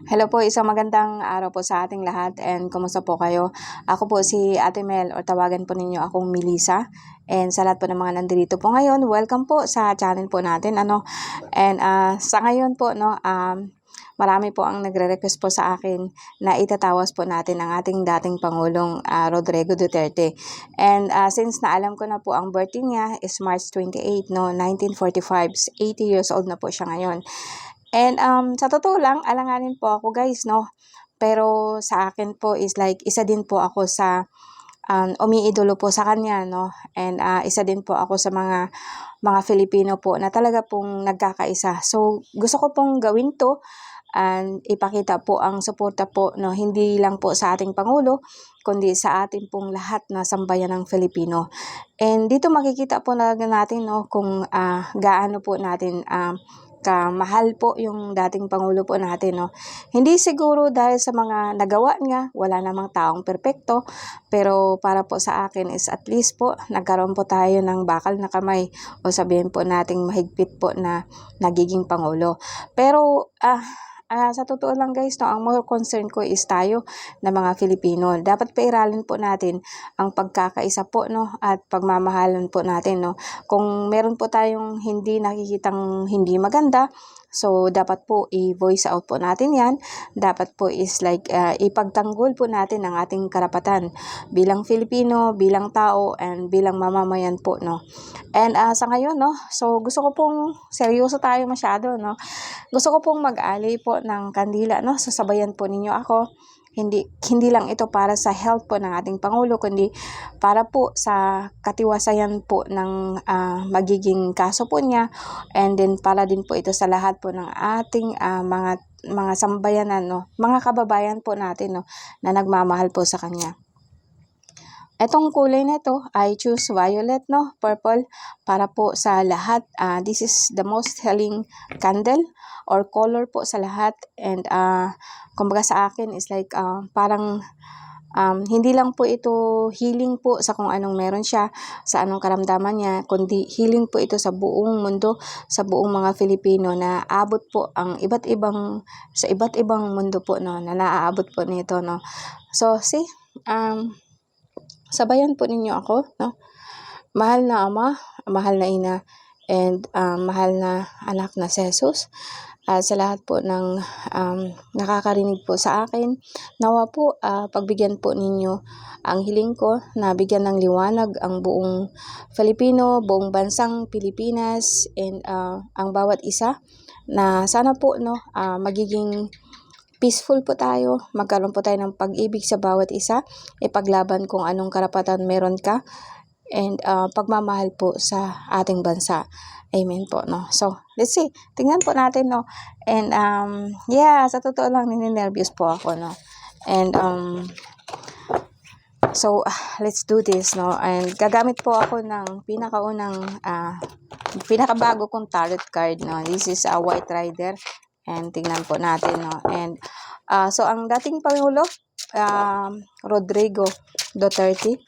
Hello po, isang magandang araw po sa ating lahat and kumusta po kayo? Ako po si Ate Mel or tawagan po ninyo akong Melissa. And sa lahat po ng mga nandito po ngayon, welcome po sa channel po natin. And sa ngayon po, marami po ang nagre-request po sa akin na itatawas po natin ang ating dating Pangulong Rodrigo Duterte. And since na alam ko na po ang birthday niya is March 28, 1945, 80 years old na po siya ngayon. And sa totoo lang, alanganin po ako guys, Pero sa akin po is like, isa din po ako sa umiidolo po sa kanya, And isa din po ako sa mga Filipino po na talaga pong nagkakaisa. So, gusto ko pong gawin to and ipakita po ang suporta po, hindi lang po sa ating Pangulo, kundi sa ating pong lahat na sambayan ng Filipino. And dito makikita po natin, kung gaano po natin kamahal po yung dating Pangulo po natin, Hindi siguro dahil sa mga nagawa niya, wala namang taong perpekto, pero para po sa akin is at least po nagkaroon po tayo ng bakal na kamay o sabihin po nating mahigpit po na nagiging Pangulo. Pero sa totoo lang guys, ang more concern ko is tayo na mga Filipino. Dapat pairalin po natin ang pagkakaisa po, at pagmamahalan po natin, Kung meron po tayong hindi nakikitang hindi maganda, so dapat po i-voice out po natin yan. Dapat po is like ipagtanggol po natin ang ating karapatan bilang Filipino, bilang tao, and bilang mamamayan po, And sa ngayon, so gusto ko pong seryoso tayo masyado, Gusto ko pong mag-alay po ng kandila, sasabayan po ninyo ako. Hindi lang ito para sa health po ng ating Pangulo, kundi para po sa katiwasayan po ng magiging kaso po niya, and then para din po ito sa lahat po ng ating mga sambayanan, mga kababayan po natin, na nagmamahal po sa kanya. Etong kulay na ito, I choose violet, purple, para po sa lahat. This is the most healing candle or color po sa lahat. And kumbaga sa akin is like parang hindi lang po ito healing po sa kung anong meron siya, sa anong karamdaman niya, kundi healing po ito sa buong mundo, sa buong mga Filipino, na abot po ang iba't ibang mundo po, na naaabot po nito, So, sabayan po ninyo ako, Mahal na Ama, mahal na Ina, and mahal na anak na si Jesus. Sa lahat po ng nakakarinig po sa akin, nawa po pagbigyan po ninyo ang hiling ko na bigyan ng liwanag ang buong Filipino, buong bansang Pilipinas, and ang bawat isa, na sana po magiging peaceful po tayo, magkaroon po tayo ng pag-ibig sa bawat isa, ipaglaban kung anong karapatan meron ka, and pagmamahal po sa ating bansa. Amen po, So, let's see. Tingnan po natin, And sa totoo lang, nininervyos po ako, And so, let's do this, And gagamit po ako ng pinakabago kong tarot card, This is a White Rider. And tingnan po natin, And so ang dating Pangulo, Rodrigo Duterte,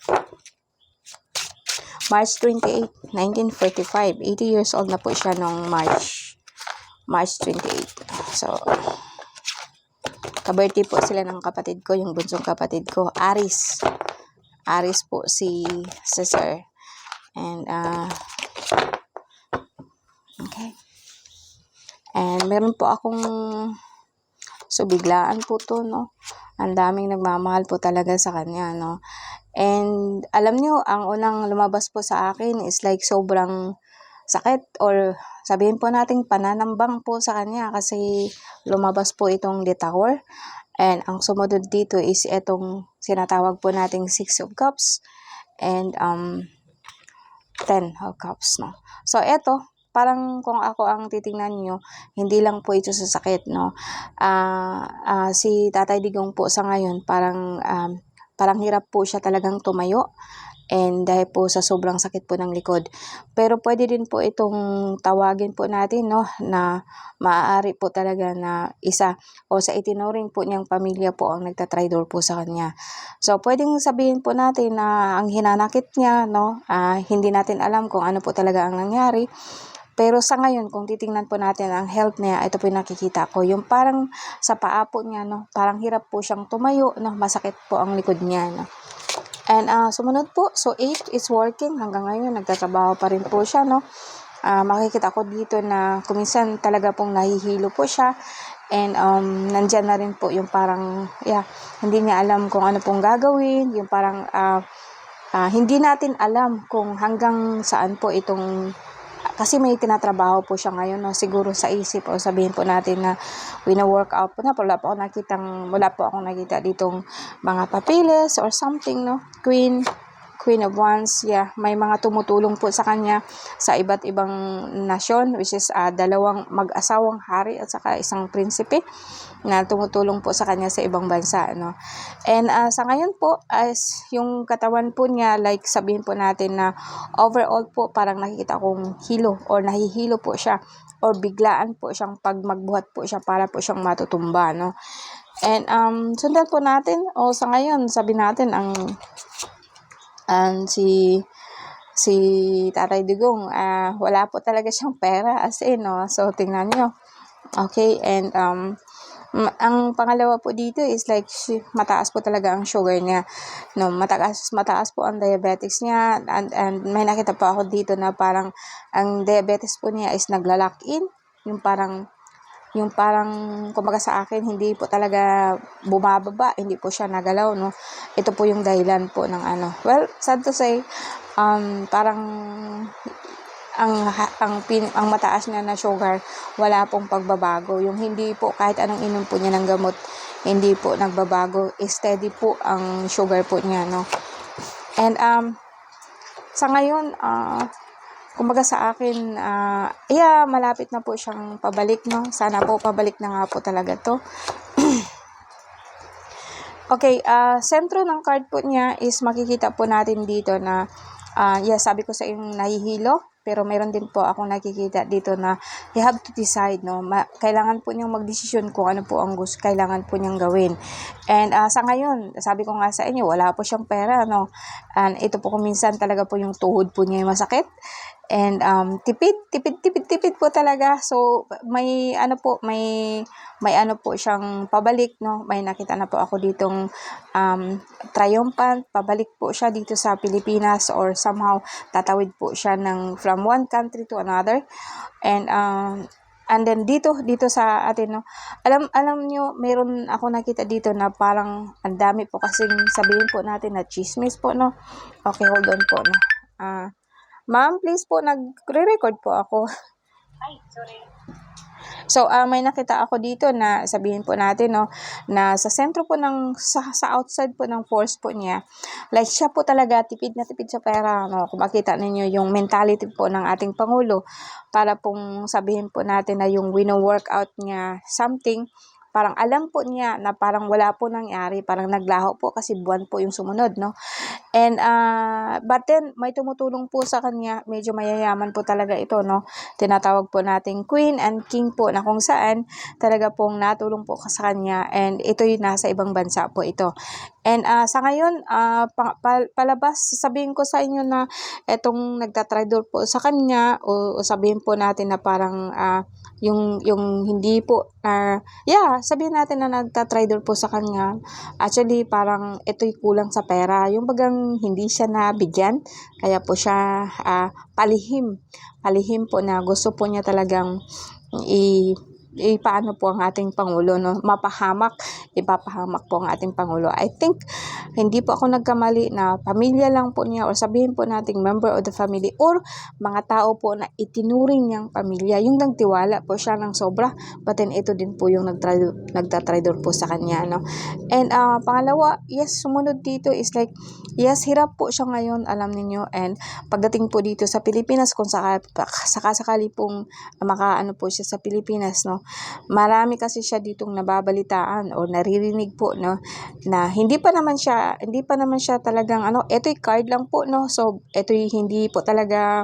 March 28, 1945. 80 years old na po siya noong March 28. So, ka-birthday po sila ng kapatid ko, yung bunsong kapatid ko, Aris po si Sir. And okay. And meron po akong, so biglaan po to, Ang daming nagmamahal po talaga sa kanya, And alam niyo, ang unang lumabas po sa akin is like sobrang sakit, or sabihin po nating pananambang po sa kanya, kasi lumabas po itong The Tower. And ang sumunod dito is itong sinatawag po nating 6 of Cups and 10 of Cups, So eto, parang kung ako ang titingnan niyo, hindi lang po ito sa sakit, si Tatay Digong po sa ngayon, parang hirap po siya talagang tumayo, and dahil po sa sobrang sakit po ng likod. Pero pwede din po itong tawagin po natin, na maaari po talaga na isa o sa itinuring po niyang pamilya po ang nagtatraidor po sa kanya. So pwedeng sabihin po natin na ang hinanakit niya, hindi natin alam kung ano po talaga ang nangyari. Pero sa ngayon, kung titingnan po natin ang health niya, ito po yung nakikita ko. Yung parang sa paa po niya, no, parang hirap po siyang tumayo, no, masakit po ang likod niya, no. And sumunod po, so 8 is working. Hanggang ngayon, nagtatrabaho pa rin po siya, no. Makikita ko dito na kuminsan talaga pong nahihilo po siya. And nandyan na rin po yung parang, hindi niya alam kung ano pong gagawin. Yung parang hindi natin alam kung hanggang saan po itong, kasi may tinatrabaho po siya ngayon, no? Siguro sa isip o sabihin po natin na wina-workout po na, wala po akong nakita ditong mga papilis or something, no? Queen of Wands, may mga tumutulong po sa kanya sa iba't ibang nasyon, which is dalawang mag-asawang hari at saka isang prinsipe na tumutulong po sa kanya sa ibang bansa, no. And sa ngayon po, as yung katawan po niya, like sabihin po natin na overall po parang nakikita kong hilo or nahihilo po siya or biglaan po siyang pag magbuhat po siya para po siyang matutumba, no. And sundan po natin, sa ngayon sabi natin si Tatay Digong, wala po talaga siyang pera, as in, no. So tingnan niyo. Okay, and ang pangalawa po dito is like mataas po talaga ang sugar niya, no. Mataas po ang diabetes niya, and may nakita po ako dito na parang ang diabetes po niya is nagla-lock in, yung parang kumbaga sa akin hindi po talaga bumababa, hindi po siya nagalaw, no. Ito po yung dahilan po ng well, sad to say, parang ang mataas niya na sugar, wala pong pagbabago. Yung hindi po kahit anong inom po niya ng gamot, hindi po nagbabago, steady po ang sugar po niya, no. And sa ngayon, kumbaga sa akin, malapit na po siyang pabalik, no. Sana po pabalik na nga po talaga to. Okay, sentro ng card po niya is makikita po natin dito na, sabi ko sa inyo nahihilo, pero meron din po akong nakikita dito na you have to decide, no. Kailangan po niyang magdesisyon kung ano po ang kailangan po niyang gawin. And sa ngayon, sabi ko nga sa inyo, wala po siyang pera, no. And ito po kuminsan talaga po yung tuhod po niya yung masakit. And tipid po talaga. So may po siyang pabalik, no. May nakita na po ako ditong triumphant, pabalik po siya dito sa Pilipinas, or somehow tatawid po siya from one country to another. And then dito sa atin, no, alam niyo, meron ako nakita dito na parang ang dami po kasing sabihin po natin na chismis po, no. Okay, hold on po, no. Ma'am, please po, nagre-record po ako. Ay, sorry. So, may nakita ako dito na sabihin po natin, no, na sa sentro po sa outside po ng force po niya, like siya po talaga tipid na tipid sa pera, no. Kung makita ninyo yung mentality po ng ating Pangulo, para pong sabihin po natin na yung wino-workout niya something, parang alam po niya na parang wala po nangyari, parang naglaho po kasi buwan po yung sumunod, no. And but then may tumutulong po sa kanya, medyo mayayaman po talaga ito, no. Tinatawag po nating Queen and King po, na kung saan talaga pong natulong po sa kanya, and ito yung nasa ibang bansa po ito. And sa ngayon, palabas, sabihin ko sa inyo na etong nagtatraidor po sa kanya, o sabihin po natin na parang yung hindi po, sabihin natin na nagtatraidor po sa kanya, actually parang ito'y kulang sa pera, yung bagang hindi siya nabigyan, kaya po siya palihim po na gusto po niya talagang paano po ang ating Pangulo, no, ipapahamak po ang ating Pangulo. I think hindi po ako nagkamali na pamilya lang po niya, or sabihin po nating member of the family, or mga tao po na itinuring niyang pamilya, yung nagtiwala po siya ng sobra, but then ito din po yung nagtatraidor po sa kanya, no. And pangalawa, sumunod dito is like, hirap po siya ngayon, alam niyo. And pagdating po dito sa Pilipinas, kung sakasakali pong makaano po siya sa Pilipinas, no, marami kasi siya ditong nababalitaan o naririnig po, no, na hindi pa naman siya talagang ito'y card lang po, no. So ito'y hindi po talaga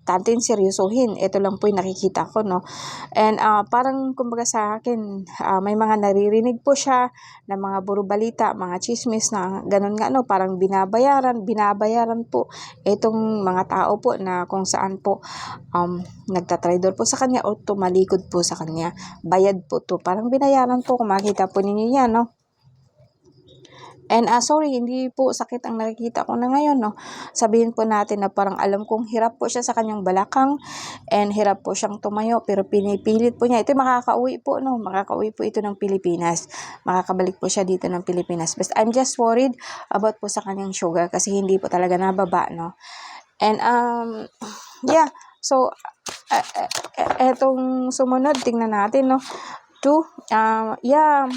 importante seryosohin. Ito lang po yung nakikita ko, no? And parang kumbaga sa akin, may mga naririnig po siya na mga balita, mga chismis na ganun nga, no? Parang binabayaran po itong mga tao po na kung saan po nagtatraidor po sa kanya o tumalikod po sa kanya. Bayad po to. Parang binayaran po kung makita po ninyo yan, no? And sorry, hindi po sakit ang nakikita ko na ngayon, no? Sabihin po natin na parang alam kong hirap po siya sa kanyang balakang and hirap po siyang tumayo pero pinipilit po niya. Ito makakauwi po, no? Makakauwi po ito ng Pilipinas. Makakabalik po siya dito ng Pilipinas. But I'm just worried about po sa kanyang sugar kasi hindi po talaga nababa, no? And yeah, so etong sumunod, tingnan natin, no? Yeah,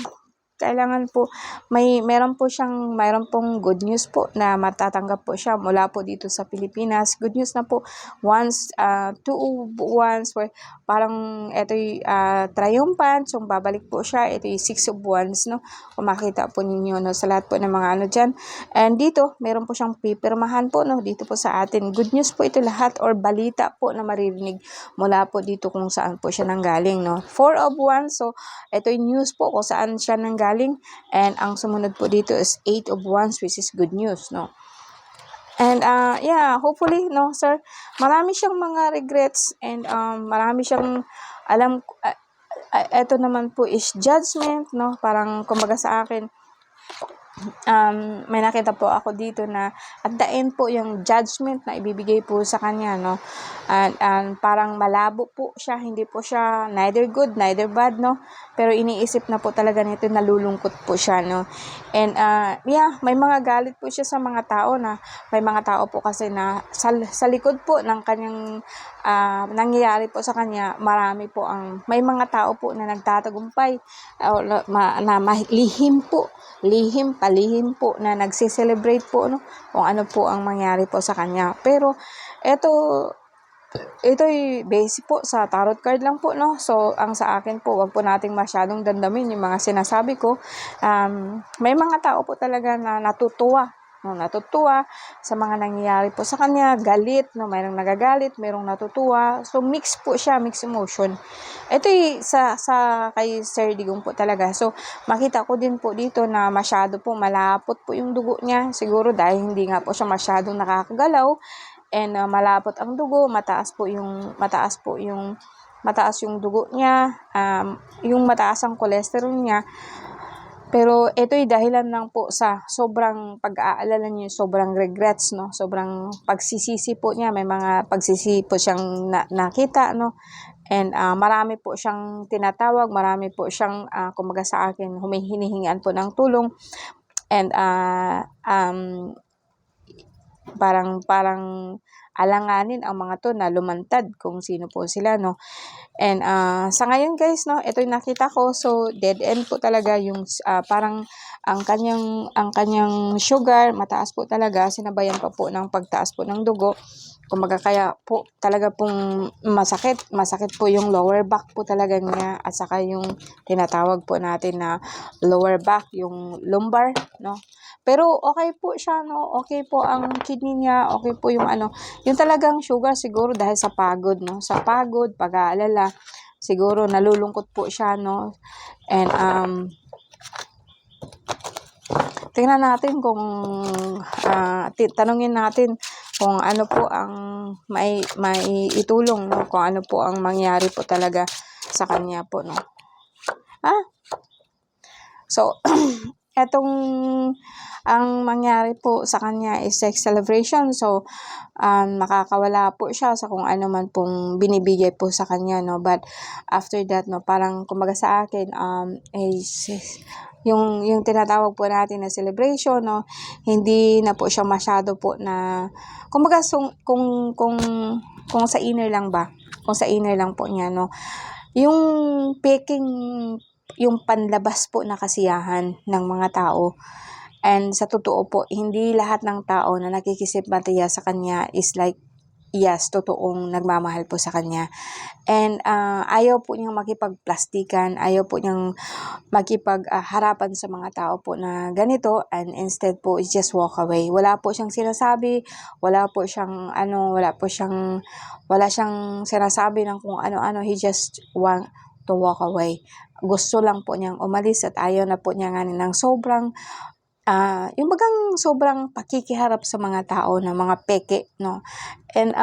kailangan po mayroon pong good news po na matatanggap po siya mula po dito sa Pilipinas. Good news na po once, where parang ito'y triumphant, so babalik po siya. Ito'y 6 of Wands, no? Kung makita po ninyo, no, sa lahat po ng mga ano dyan. And dito, meron po siyang pipirmahan po, no, dito po sa atin. Good news po ito lahat or balita po na maririnig mula po dito kung saan po siya nanggaling, no? 4 of Wands, so ito'y news po kung saan siya nanggaling. And ang sumunod po dito is 8 of Wands, which is good news, no? And yeah, hopefully, no, sir, marami siyang mga regrets and marami siyang alam. Ito naman po is judgment, no? Parang kumbaga sa akin, may nakita po ako dito na at the end po yung judgment na ibibigay po sa kanya, no? And parang malabo po siya, hindi po siya neither good, neither bad, no? Pero iniisip na po talaga nito, nalulungkot po siya, no? And yeah, may mga galit po siya sa mga tao na may mga tao po kasi na sa likod po ng kanyang nangyayari po sa kanya, may mga tao po na nagtatagumpay na palihim po na nagse-celebrate po, no, kung ano po ang mangyari po sa kanya. Pero ito'y basic po sa tarot card lang po, no? So, ang sa akin po, wag po nating masyadong dandamin yung mga sinasabi ko. May mga tao po talaga na natutuwa sa mga nangyayari po sa kanya, galit, no? Mayroong nagagalit, mayroong natutuwa. So, mix po siya, mix emotion. Ito'y sa kay Sir Digong po talaga. So, makita ko din po dito na masyado po malapot po yung dugo niya. Siguro dahil hindi nga po siya masyadong nakakagalaw. And malapot ang dugo, mataas yung dugo niya, yung mataas ang cholesterol niya. Pero ito'y dahilan lang po sa sobrang pag-aalala niya, sobrang regrets, no? Sobrang pagsisisi po niya, may mga pagsisisi po siyang nakita, no? And marami po siyang tinatawag, marami po siyang kumbaga sa akin, hinihingian po ng tulong. And parang alanganin ang mga to na lumantad kung sino po sila, no? And sa ngayon guys, no, ito yung nakita ko, so dead end po talaga yung parang ang kanyang sugar mataas po talaga, sinabayan pa po ng pagtaas po ng dugo. Kumbaga kaya po talaga pong masakit po yung lower back po talaga niya, at saka yung tinatawag po natin na lower back, yung lumbar, no? Pero okay po siya, no? Okay po ang kidney niya, okay po yung yung talagang sugar siguro dahil sa pagod, no? Sa pagod, pag-aalala, siguro nalulungkot po siya, no? And tingnan natin kung tanungin natin kung ano po ang may itulong, no? Kung ano po ang mangyari po talaga sa kanya po, no? So, ang mangyari po sa kanya is sex celebration. So, makakawala po siya sa kung ano man pong binibigay po sa kanya, no? But after that, no, parang kumbaga sa akin, yung tinatawag po natin na celebration, no, hindi na po siya masyado po na, kumbaga kung sa inner lang po niya, no, yung peking, yung panlabas po na kasiyahan ng mga tao. And sa totoo po, hindi lahat ng tao na nakikisimpatiya sa kanya is like yes, totoong nagmamahal po sa kanya. And ayaw po niyang makipagplastikan, ayaw po niyang harapan sa mga tao po na ganito, and instead po is just walk away. Wala po siyang sinasabi, wala siyang sinasabi ng kung ano-ano. He just want to walk away. Gusto lang po niyang umalis at ayaw na po niya nga ng sobrang yung bagang sobrang pakikiharap sa mga tao na mga peke, no? And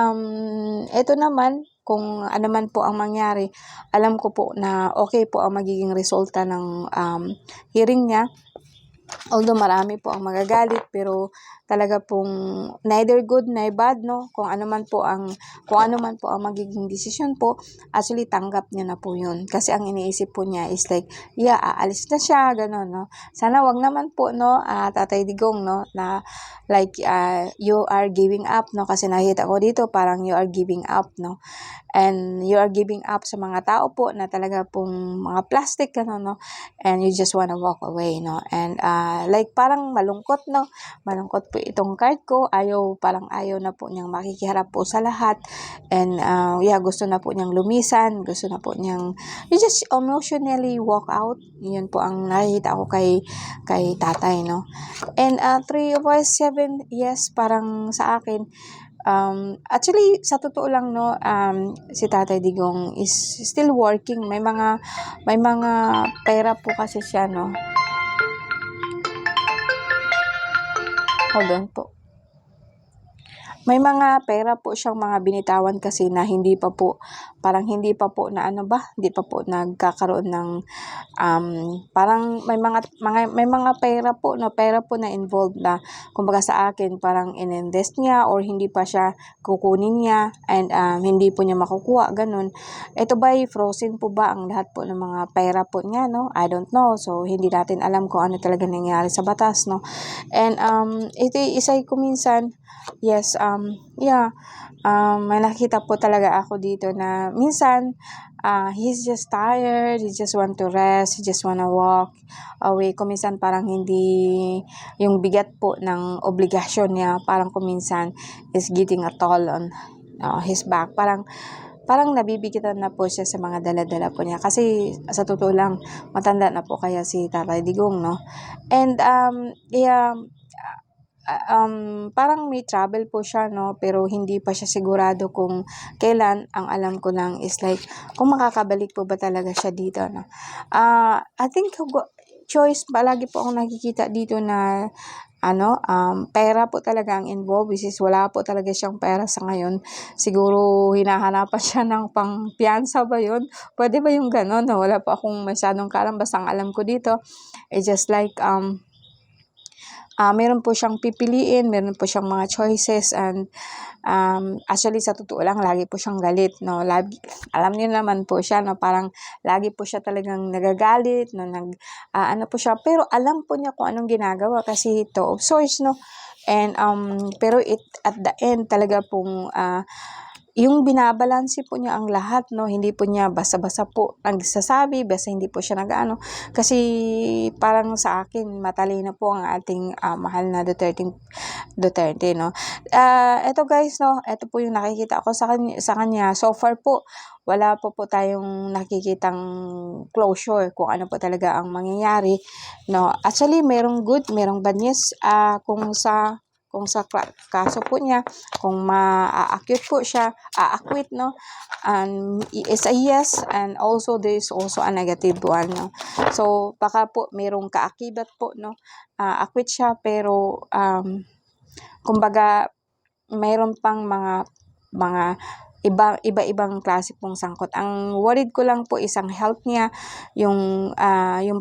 ito naman, kung ano man po ang mangyari, alam ko po na okay po ang magiging resulta ng hearing niya. Although marami po ang magagalit, pero talaga pong neither good nor bad, no? Kung ano man po ang magiging desisyon po, actually tanggap niya na po 'yun. Kasi ang iniisip po niya is like, yeah, aalis na siya, gano'n, no? Sana wag naman po, no, Tatay Digong, no, na like you are giving up, no? Kasi nakita ko dito parang you are giving up, no? And you are giving up sa mga tao po na talaga pong mga plastic, ano, no? And you just wanna walk away, no? And like parang malungkot, no? Malungkot po itong card ko. Parang ayaw na po niyang makikiharap po sa lahat. And yeah, gusto na po niyang lumisan. Gusto na po niyang, you just emotionally walk out. Yun po ang nakikita ko kay tatay, no? And 3 of 7, yes, parang sa akin, actually, sa totoo lang, no, si Tatay Digong is still working. May mga pera po kasi siya, no. Hold on po. May mga pera po siyang mga binitawan kasi na hindi pa po nagkakaroon ng parang may mga pera po na involved na kumbaga sa akin parang ininvest niya or hindi pa siya kukunin niya, and hindi po niya makukuha, ganun. Ito ba frozen po ba ang lahat po ng mga pera po niya, no? I don't know. So hindi natin alam kung ano talaga nangyari sa batas, no? And ito isay ko minsan, yes, yeah, may nakita po talaga ako dito na minsan he's just tired, he just want to rest, he just wanna walk away. Kuminsan parang hindi, yung bigat po ng obligasyon niya, parang kuminsan is getting a toll on his back. Parang nabibigitan na po siya sa mga dala-dala po niya. Kasi sa totoo lang, matanda na po kaya si Tatay Digong, no? And yeah, parang may travel po siya, no, pero hindi pa siya sigurado kung kailan. Ang alam ko lang is like kung makakabalik po ba talaga siya dito, no. I think choice, palagi po akong nakikita dito na pera po talaga ang involved, which is wala po talaga siyang pera sa ngayon. Siguro hinahanapan siya ng pang-piyansa ba yun? Pwede ba yung gano'n? No? Wala po akong masyadong kalam, basta ang alam ko dito is just like meron po siyang pipiliin, meron po siyang mga choices, and actually sa totoo lang lagi po siyang galit, no. Alam niyo naman po siya, no, parang lagi po siya talagang nagagalit, no, ano po siya, pero alam po niya kung anong ginagawa kasi to of source, no. And pero at the end talaga pong yung binabalanse po niya ang lahat, no, hindi po niya basta-basta po nagsasabi, basta hindi po siya nag-ano, kasi parang sa akin matalino po ang ating mahal na Duterte, no. Eto guys, no, eto po yung nakikita ko sa kanya. So far po, wala po tayong nakikitang closure kung ano po talaga ang mangyayari, no. Actually, merong good, merong bad news kung sa kaso po niya, kung ma-acquit po siya, no, and is a yes, and also there is also a negative one, no. So baka po merong kaakibat po, no, acquit siya, pero kumbaga mayroon pang mga iba-ibang klase pong sangkot. Ang worried ko lang po isang health niya, yung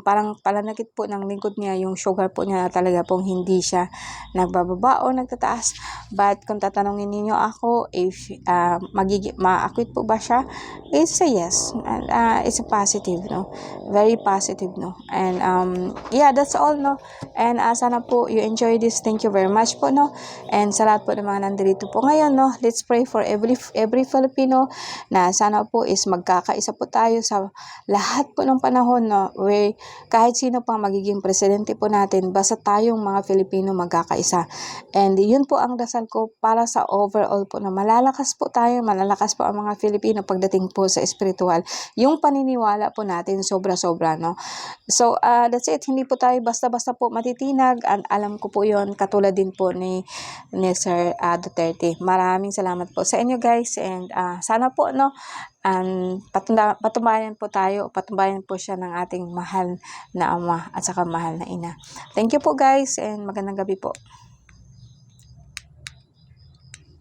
parang palanakit po ng lingkod niya, yung sugar po niya talaga pong hindi siya nagbababa o nagtataas. But kung tatanungin niyo ako if ma-acquit po ba siya, it's a yes. It's a positive, no? Very positive, no? And yeah, that's all, no? And sana po you enjoy this. Thank you very much po, no? And sa lahat po ng mga nandito po ngayon, no? Let's pray for every Filipino na sana po is magkakaisa po tayo sa lahat po ng panahon, no, where kahit sino pang magiging presidente po natin, basta tayong mga Filipino magkakaisa. And yun po ang dasal ko para sa overall po na malalakas po tayo, malalakas po ang mga Filipino pagdating po sa spiritual. Yung paniniwala po natin sobra-sobra, no. So, that's it. Hindi po tayo basta-basta po matitinag. Alam ko po yon, katulad din po ni Sir Duterte. Maraming salamat po sa inyo guys, and sana po, no, patubayan po tayo, patubayan po siya ng ating mahal na ama at saka mahal na ina. Thank you po guys, and magandang gabi po.